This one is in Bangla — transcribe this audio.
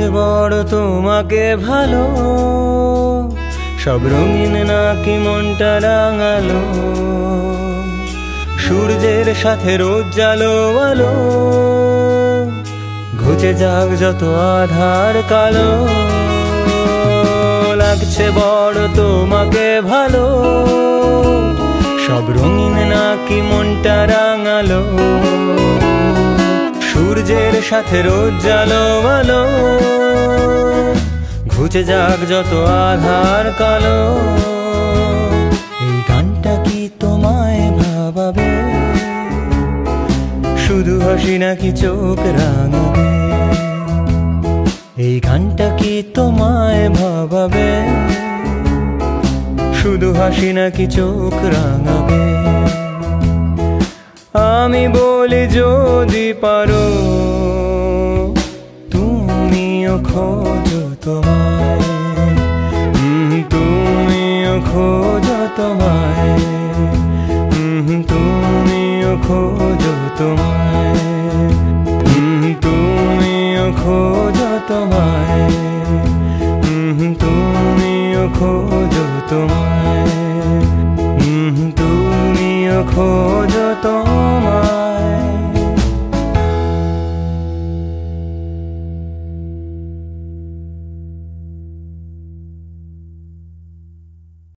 লাগছে বড় তোমাকে ভালো, সব রঙিন নাকি মনটা রাঙালো, সূর্যের সাথে রোদ জালো আলো, ঘুচে যাক যত আধার কালো। লাগছে বড় তোমাকে ভালো, সব রঙিন নাকি মনটা রাঙালো, সূর্যের সাথে রোদ জালো আলো, ঘুচে যাক যত আধার কালো। এই গানটা কি তোমায় ভাবাবে, শুধু হাসি নাকি চোখ রাঙাবে? এই গানটা কি তোমায় ভাবাবে, শুধু হাসি নাকি চোখ রাঙাবে? আমি বলি যদি পারো তুমিও খোঁজো তোমায়, তুমিও খোঁজো তোমায়, তুমিও খোঁজো তোমায়, তুমিও খোঁজো তোমায়, তুমিও খোঁজো তোমায়, তুমিও খোঁজো তোমায়।